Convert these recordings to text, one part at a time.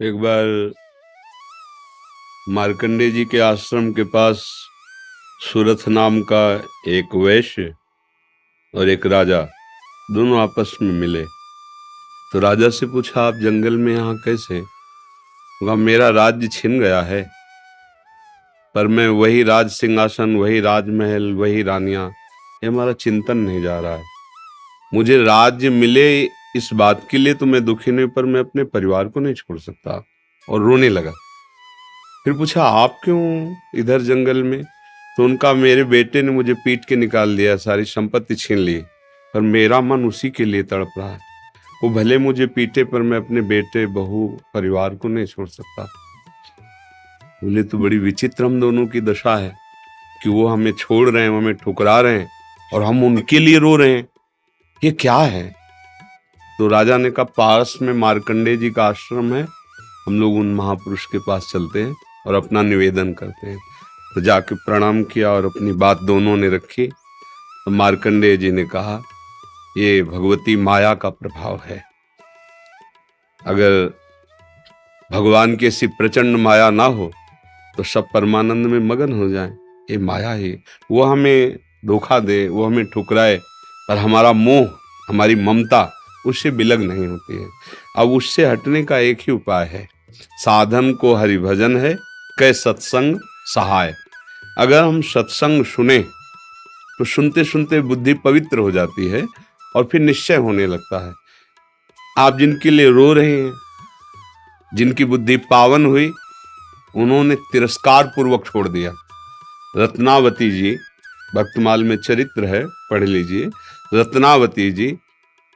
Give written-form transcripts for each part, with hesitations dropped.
एक बार मार्कंडे जी के आश्रम के पास सुरथ नाम का एक वैश्य और एक राजा दोनों आपस में मिले। तो राजा से पूछा, आप जंगल में यहाँ कैसे? कहा, मेरा राज्य छिन गया है, पर मैं वही राज सिंहासन, वही राजमहल, वही रानियां, ये हमारा चिंतन नहीं जा रहा है। मुझे राज्य मिले इस बात के लिए तो मैं दुखी नहीं, पर मैं अपने परिवार को नहीं छोड़ सकता। और रोने लगा। फिर पूछा, आप क्यों इधर जंगल में? तो उनका, मेरे बेटे ने मुझे पीट के निकाल दिया, सारी संपत्ति छीन ली, पर मेरा मन उसी के लिए तड़प रहा है। वो भले मुझे पीटे, पर मैं अपने बेटे, बहू, परिवार को नहीं छोड़ सकता। बोले, तो बड़ी विचित्र हम दोनों की दशा है कि वो हमें छोड़ रहे हैं, वो हमें ठुकरा रहे हैं, और हम उनके लिए रो रहे हैं। ये क्या है? तो राजा ने कहा, पास में मार्कंडे जी का आश्रम है, हम लोग उन महापुरुष के पास चलते हैं और अपना निवेदन करते हैं। तो जाके प्रणाम किया और अपनी बात दोनों ने रखी। तो मार्कंडेय जी ने कहा, ये भगवती माया का प्रभाव है। अगर भगवान की ऐसी प्रचंड माया ना हो तो सब परमानंद में मगन हो जाएं। ये माया ही, वो हमें धोखा दे, वो हमें ठुकराए, पर हमारा मोह, हमारी ममता उससे बिलग नहीं होती है। अब उससे हटने का एक ही उपाय है, साधन को हरिभजन है, कै सत्संग सहाय। अगर हम सत्संग सुने तो सुनते सुनते बुद्धि पवित्र हो जाती है और फिर निश्चय होने लगता है। आप जिनके लिए रो रहे हैं, जिनकी बुद्धि पावन हुई, उन्होंने तिरस्कार पूर्वक छोड़ दिया। रत्नावती जी, भक्तमाल में चरित्र है, पढ़ लीजिए। रत्नावती जी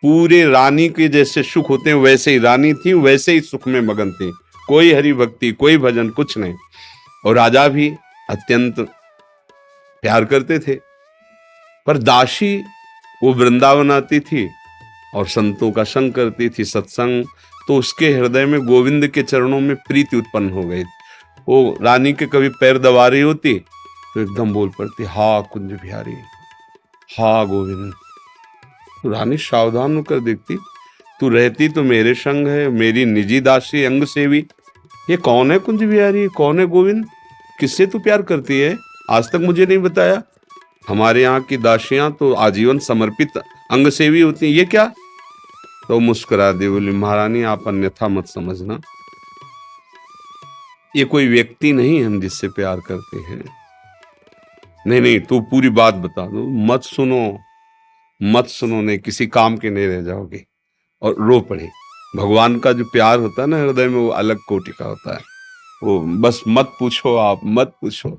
पूरे रानी के जैसे सुख होते हैं वैसे ही रानी थी, वैसे ही सुख में मगन थी। कोई हरि भक्ति, कोई भजन, कुछ नहीं। और राजा भी अत्यंत प्यार करते थे। पर दासी, वो वृंदावन आती थी और संतों का संग करती थी, सत्संग, तो उसके हृदय में गोविंद के चरणों में प्रीति उत्पन्न हो गई। वो रानी के कभी पैर दबा रही होती तो एकदम बोल पड़ती, हा कुंज बिहारी, हा गोविंद। तो रानी सावधान होकर देखती, तू रहती तो मेरे संग है, मेरी निजी दासी, अंग सेवी, ये कौन है कुंज बिहारी, कौन है गोविंद? किससे तू प्यार करती है? आज तक मुझे नहीं बताया। हमारे यहाँ की दासियां तो आजीवन समर्पित अंग सेवी होती हैं, ये क्या? तो मुस्कुरा दी, बोली, महारानी आप अन्यथा मत समझना, ये कोई व्यक्ति नहीं हम जिससे प्यार करते हैं। नहीं नहीं, तू पूरी बात बता दो, मत सुनो, मत सुनो, नहीं किसी काम के नहीं रह जाओगे। और रो पड़े। भगवान का जो प्यार होता है ना हृदय में, वो अलग कोटि का होता है। वो बस मत पूछो, आप मत पूछो।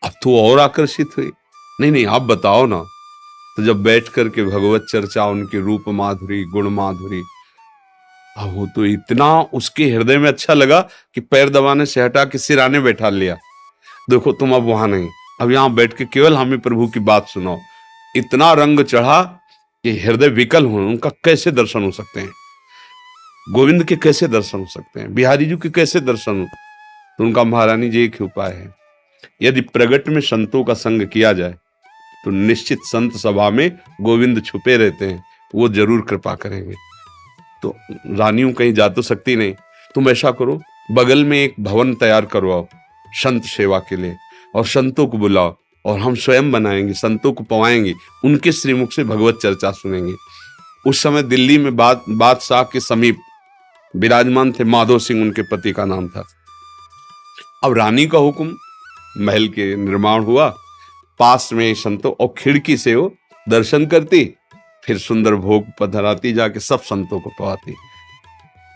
अब तो और आकर्षित हुई, नहीं नहीं आप बताओ ना। तो जब बैठ करके भगवत चर्चा, उनकी रूप माधुरी, गुण माधुरी, अब वो तो इतना उसके हृदय में अच्छा लगा कि पैर दबाने से हटा के सिराने बैठा लिया। देखो तुम अब वहां नहीं, अब यहां बैठ के केवल हमें प्रभु की बात सुनाओ। इतना रंग चढ़ा कि हृदय विकल हो, उनका कैसे दर्शन हो सकते हैं? गोविंद के कैसे दर्शन हो सकते हैं? बिहारी जी के कैसे दर्शन हो? तो उनका, महारानी जी एक ही उपाय है, यदि प्रगट में संतों का संग किया जाए तो निश्चित संत सभा में गोविंद छुपे रहते हैं, वो जरूर कृपा करेंगे। तो रानियों कहीं जा तो सकती नहीं, तुम ऐसा करो, बगल में एक भवन तैयार करवाओ संत सेवा के लिए, और संतों को बुलाओ, और हम स्वयं बनाएंगे, संतों को पवाएंगे, उनके श्रीमुख से भगवत चर्चा सुनेंगे। उस समय दिल्ली में बादशाह के समीप विराजमान थे माधो सिंह, उनके पति का नाम था। अब रानी का हुक्म, महल के निर्माण हुआ, पास में संतों, और खिड़की से वो दर्शन करती, फिर सुंदर भोग पधराती, जाके सब संतों को पवाती।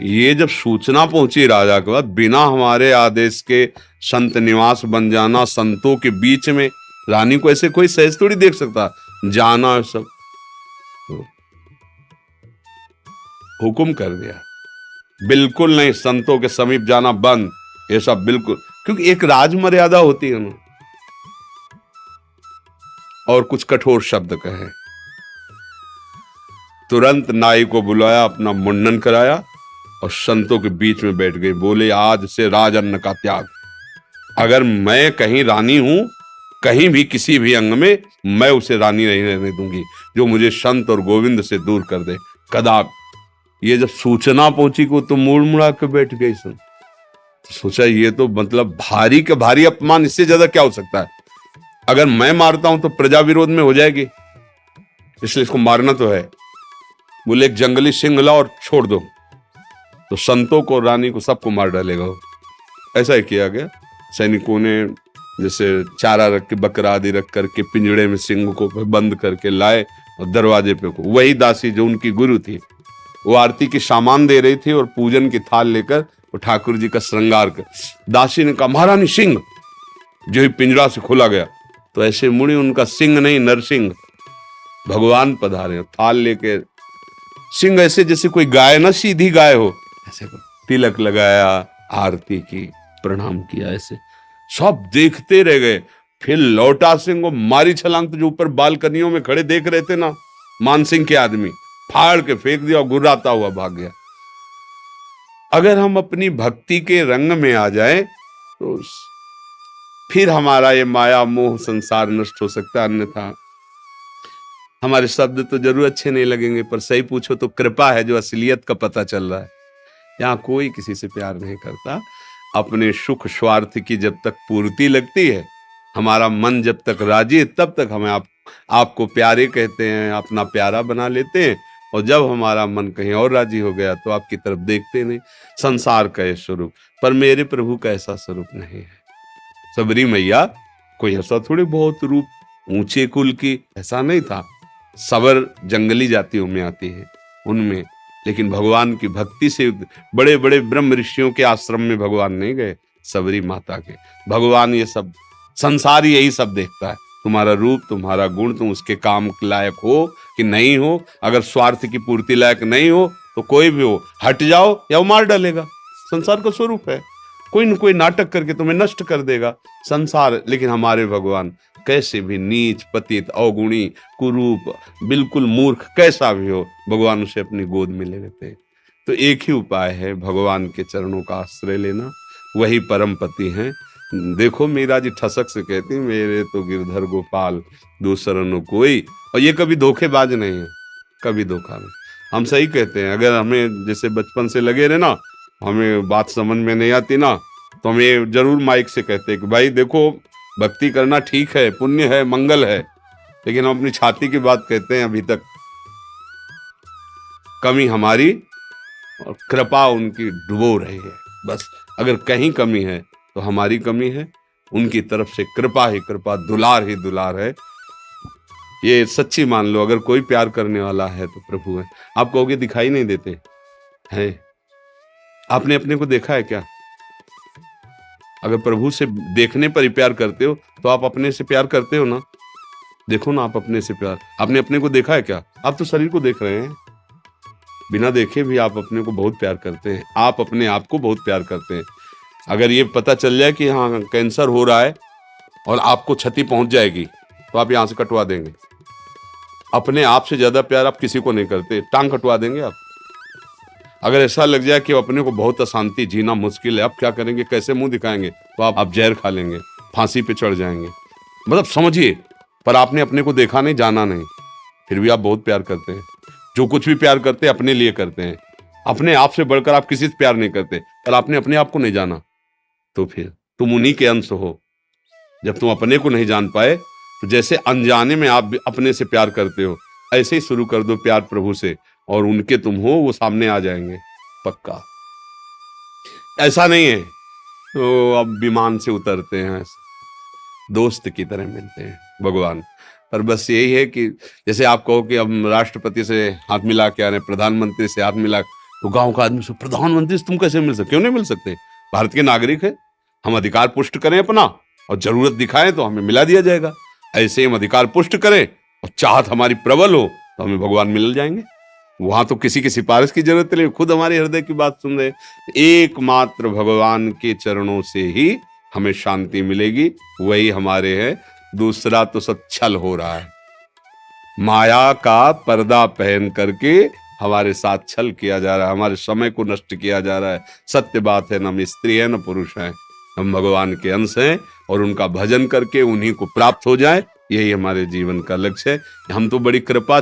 ये जब सूचना पहुंची राजा के पास, बिना हमारे आदेश के संत निवास बन जाना, संतों के बीच में, रानी को ऐसे कोई सहज थोड़ी देख सकता, जाना सब। तो हुक्म कर दिया, बिल्कुल नहीं, संतों के समीप जाना बंद, ये सब बिल्कुल, क्योंकि एक राज मर्यादा होती है ना। और कुछ कठोर शब्द कहे। तुरंत नाई को बुलाया, अपना मुंडन कराया और संतों के बीच में बैठ गई। बोले, आज से राज अन्न का त्याग। अगर मैं कहीं रानी हूं, कहीं भी किसी भी अंग में, मैं उसे रानी नहीं रहने दूंगी जो मुझे संत और गोविंद से दूर कर दे, कदाप। ये जब सूचना पहुंची को तो मुड़ मुड़ा के बैठ गई सन। तो सोचा ये तो मतलब भारी के भारी अपमान, इससे ज्यादा क्या हो सकता है। अगर मैं मारता हूं तो प्रजा विरोध में हो जाएगी, इसलिए इसको मारना तो है। बोले एक जंगली सिंह लाओ और छोड़ दो, तो संतों को, रानी को, सबको मार डालेगा वो। ऐसा ही किया गया। सैनिकों ने जैसे चारा रख के, बकरा आदि रख करके पिंजड़े में सिंह को बंद करके लाए और दरवाजे पे को, वही दासी जो उनकी गुरु थी वो आरती की सामान दे रही थी और पूजन की थाल लेकर वो ठाकुर जी का श्रृंगार कर। दासी ने कहा महारानी सिंह, जो ही पिंजरा से खोला गया तो ऐसे मुड़ी, उनका सिंह नहीं नरसिंह भगवान पधारे, थाल लेके। सिंह ऐसे जैसे कोई गाय ना, सीधी गाय हो, ऐसे तिलक लगाया, आरती की, प्रणाम किया। ऐसे सब देखते रह गए। फिर लौटा सिंह को मारी छलांग, तो जो ऊपर बालकनियों में खड़े देख रहे थे ना मानसिंह के आदमी, फाड़ के फेंक दिया और गुर्राता हुआ भाग गया। अगर हम अपनी भक्ति के रंग में आ जाए तो फिर हमारा ये माया मोह संसार नष्ट हो सकता है। अन्यथा हमारे शब्द तो जरूर अच्छे नहीं लगेंगे, पर सही पूछो तो कृपा है जो असलियत का पता चल रहा है। यहाँ कोई किसी से प्यार नहीं करता। अपने सुख स्वार्थ की जब तक पूर्ति लगती है, हमारा मन जब तक राजी है, तब तक हमें आपको प्यारे कहते हैं, अपना प्यारा बना लेते हैं। और जब हमारा मन कहीं और राजी हो गया तो आपकी तरफ देखते नहीं। संसार का ये स्वरूप, पर मेरे प्रभु का ऐसा स्वरूप नहीं है। सबरी मैया कोई ऐसा थोड़ी बहुत रूप ऊंचे कुल की, ऐसा नहीं था। सबर जंगली जातियों में आती है उनमें, लेकिन भगवान की भक्ति से बड़े बड़े ब्रह्म ऋषियों के आश्रम में भगवान नहीं गए, सबरी माता के। भगवान ये सब संसार यही सब देखता है, तुम्हारा रूप, तुम्हारा गुण, तुम उसके काम लायक हो कि नहीं हो। अगर स्वार्थ की पूर्ति लायक नहीं हो तो कोई भी हो, हट जाओ या वो मार डालेगा। संसार का स्वरूप है, कोई न कोई नाटक करके तुम्हें नष्ट कर देगा संसार। लेकिन हमारे भगवान कैसे भी नीच, पतित, अवगुणी, कुरूप, बिल्कुल मूर्ख कैसा भी हो, भगवान उसे अपनी गोद में ले लेते हैं। तो एक ही उपाय है, भगवान के चरणों का आश्रय लेना, वही परम पति हैं। देखो मीरा जी ठसक से कहती, मेरे तो गिरधर गोपाल दूसरा न कोई। और ये कभी धोखेबाज नहीं है, कभी धोखा नहीं। हम सही कहते हैं। अगर हमें जैसे बचपन से लगे रहे ना, हमें बात समझ में नहीं आती ना, तो हम ये जरूर माइक से कहते हैं कि भाई देखो, भक्ति करना ठीक है, पुण्य है, मंगल है, लेकिन हम अपनी छाती की बात कहते हैं। अभी तक कमी हमारी और कृपा उनकी डुबो रही है। बस अगर कहीं कमी है तो हमारी कमी है, उनकी तरफ से कृपा ही कृपा, दुलार ही दुलार है। ये सच्ची मान लो। अगर कोई प्यार करने वाला है तो प्रभु है। आप कहोगे दिखाई नहीं देते हैं, आपने अपने को देखा है क्या? अगर प्रभु से देखने पर ही प्यार करते हो तो आप अपने से प्यार करते हो ना। देखो ना, आप अपने से प्यार, आपने अपने को देखा है क्या? आप तो शरीर को देख रहे हैं, बिना देखे भी आप अपने को बहुत प्यार करते हैं। आप अपने आप को बहुत प्यार करते हैं। अगर ये पता चल जाए कि हाँ कैंसर हो रहा है और आपको क्षति पहुंच जाएगी तो आप यहाँ से कटवा देंगे। अपने आप से ज्यादा प्यार आप किसी को नहीं करते, टांग कटवा देंगे आप। अगर ऐसा लग जाए कि अपने को बहुत अशांति, जीना मुश्किल है, आप क्या करेंगे, कैसे मुंह दिखाएंगे, तो आप जहर खा लेंगे, फांसी पे चढ़ जाएंगे। मतलब समझिए, पर आपने अपने को देखा नहीं, जाना नहीं, फिर भी आप बहुत प्यार करते हैं। जो कुछ भी प्यार करते हैं अपने लिए करते हैं। अपने आप से बढ़कर आप किसी से प्यार नहीं करते, पर आपने अपने आप को नहीं जाना तो फिर तुम उन्हीं के अंश हो। जब तुम अपने को नहीं जान पाए तो जैसे अनजाने में आप अपने से प्यार करते हो, ऐसे ही शुरू कर दो प्यार प्रभु से, और उनके तुम हो, वो सामने आ जाएंगे पक्का। ऐसा नहीं है तो अब विमान से उतरते हैं, दोस्त की तरह मिलते हैं भगवान। पर बस यही है कि जैसे आप कहो कि हम राष्ट्रपति से हाथ मिला के आ रहे, प्रधानमंत्री से हाथ मिला, तो गांव का आदमी से प्रधानमंत्री से तुम कैसे मिल सकते? क्यों नहीं मिल सकते? भारत के नागरिक है, हम अधिकार पुष्ट करें अपना, और जरूरत दिखाएं तो हमें मिला दिया जाएगा। ऐसे हम अधिकार पुष्ट करें और चाहत हमारी प्रबल हो तो हमें भगवान मिल जाएंगे। वहां तो किसी की सिफारिश की जरूरत नहीं, खुद हमारे हृदय की बात सुन रहे। एकमात्र भगवान के चरणों से ही हमें शांति मिलेगी, वही हमारे हैं। दूसरा तो सब छल हो रहा है, माया का पर्दा पहन करके हमारे साथ छल किया जा रहा है, हमारे समय को नष्ट किया जा रहा है। सत्य बात है, न हम स्त्री है न पुरुष है, हम भगवान के अंश हैं, और उनका भजन करके उन्हीं को प्राप्त हो जाए यही हमारे जीवन का लक्ष्य है। हम तो बड़ी कृपा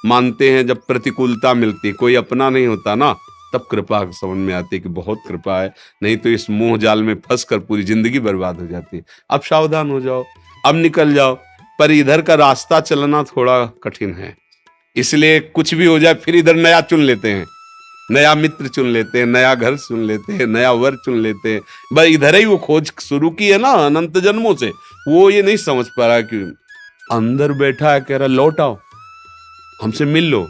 मानते हैं जब प्रतिकूलता मिलती, कोई अपना नहीं होता ना, तब कृपा समझ में आती है कि बहुत कृपा है, नहीं तो इस मोह जाल में फंस कर पूरी जिंदगी बर्बाद हो जाती है। अब सावधान हो जाओ, अब निकल जाओ। पर इधर का रास्ता चलना थोड़ा कठिन है, इसलिए कुछ भी हो जाए फिर इधर नया चुन लेते हैं, नया मित्र चुन लेते हैं, नया घर चुन लेते हैं, नया वर चुन लेते हैं। बस इधर ही वो खोज शुरू की है ना अनंत जन्मों से, वो ये नहीं समझ पा रहा कि अंदर बैठा है, कह रहा लौट आओ, हमसे मिल लो।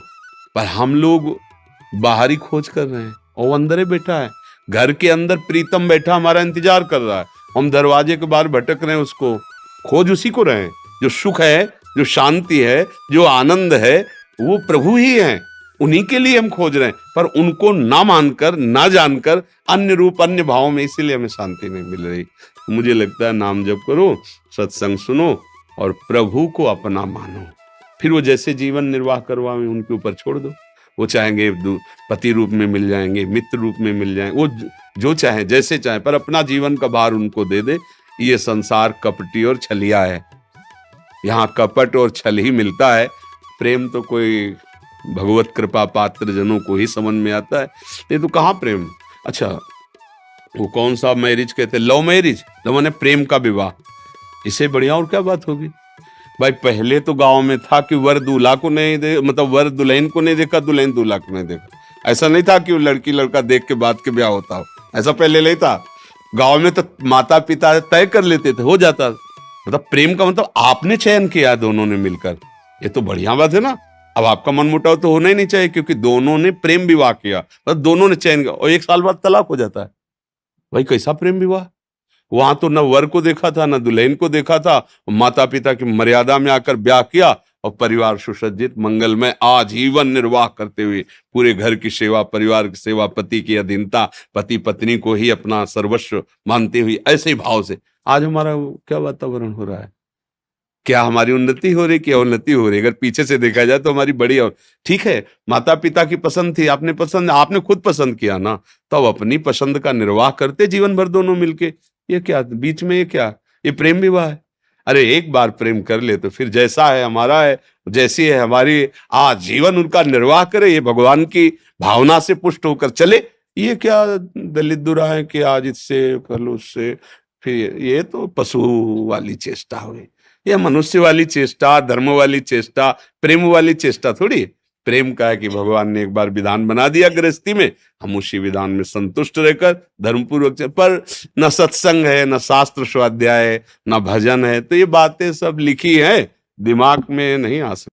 पर हम लोग बाहरी खोज कर रहे हैं और वो अंदर ही बैठा है, घर के अंदर प्रीतम बैठा हमारा इंतजार कर रहा है, हम दरवाजे के बाहर भटक रहे हैं, उसको खोज उसी को रहे हैं। जो सुख है, जो शांति है, जो आनंद है, वो प्रभु ही है, उन्हीं के लिए हम खोज रहे हैं। पर उनको ना मानकर, ना जानकर अन्य रूप अन्य भावों में, इसीलिए हमें शांति नहीं मिल रही। मुझे लगता है नाम जप करो, सत्संग सुनो और प्रभु को अपना मानो, फिर वो जैसे जीवन निर्वाह करवाएं उनके ऊपर छोड़ दो। वो चाहेंगे पति रूप में मिल जाएंगे, मित्र रूप में मिल जाएंगे, वो जो चाहे जैसे चाहे, पर अपना जीवन का भार उनको दे दे। ये संसार कपटी और छलिया है, यहाँ कपट और छल ही मिलता है। प्रेम तो कोई भगवत कृपा पात्र जनों को ही समझ में आता है, ये तो कहाँ प्रेम। अच्छा, वो कौन सा मैरिज कहते हैं, लव मैरिज, मैंने प्रेम का विवाह, इससे बढ़िया और क्या बात होगी भाई। पहले तो गांव में था कि वर दूल्हा को नहीं दे, मतलब वर दुल्हन को नहीं देखा, दुल्हन दूल्हा को नहीं देखा। ऐसा नहीं था कि वो लड़की लड़का देख के बाद के ब्याह होता हो, ऐसा पहले नहीं था। गांव में तो माता पिता तय कर लेते थे, हो जाता। मतलब प्रेम का मतलब आपने चयन किया दोनों ने मिलकर, ये तो बढ़िया बात है ना। अब आपका मन मुटाव तो होना ही नहीं चाहिए, क्योंकि दोनों ने प्रेम विवाह किया, मतलब दोनों ने चयन किया, और 1 साल बाद तलाक हो जाता है। भाई कैसा प्रेम विवाह। वहां तो न वर को देखा था, न दुल्हन को देखा था, माता पिता की मर्यादा में आकर ब्याह किया और परिवार सुसज्जित मंगलमय आजीवन निर्वाह करते हुए, पूरे घर की सेवा, परिवार की सेवा, पति की अधीनता, पति पत्नी को ही अपना सर्वस्व मानते हुए, ऐसे ही भाव से आज हमारा क्या वातावरण हो रहा है। क्या हमारी उन्नति हो रही, क्या उन्नति हो रही। अगर पीछे से देखा जाए तो हमारी बड़ी, और ठीक है माता पिता की पसंद थी, आपने खुद पसंद किया ना, तो अपनी पसंद का निर्वाह करते जीवन भर दोनों मिलके। ये क्या बीच में, ये क्या, ये प्रेम विवाह है। अरे एक बार प्रेम कर ले तो फिर जैसा है हमारा है, जैसी है हमारी, आजीवन उनका निर्वाह करे, ये भगवान की भावना से पुष्ट होकर चले। ये क्या दलित दुरा है कि आज इससे कल उससे, फिर ये तो पशु वाली चेष्टा हुई। ये मनुष्य वाली चेष्टा, धर्म वाली चेष्टा, प्रेम वाली चेष्टा थोड़ी। प्रेम का है कि भगवान ने एक बार विधान बना दिया गृहस्थी में, हम उसी विधान में संतुष्ट रहकर धर्मपूर्वक। पर न सत्संग है, न शास्त्र स्वाध्याय है, न भजन है, तो ये बातें सब लिखी हैं, दिमाग में नहीं आ सकती।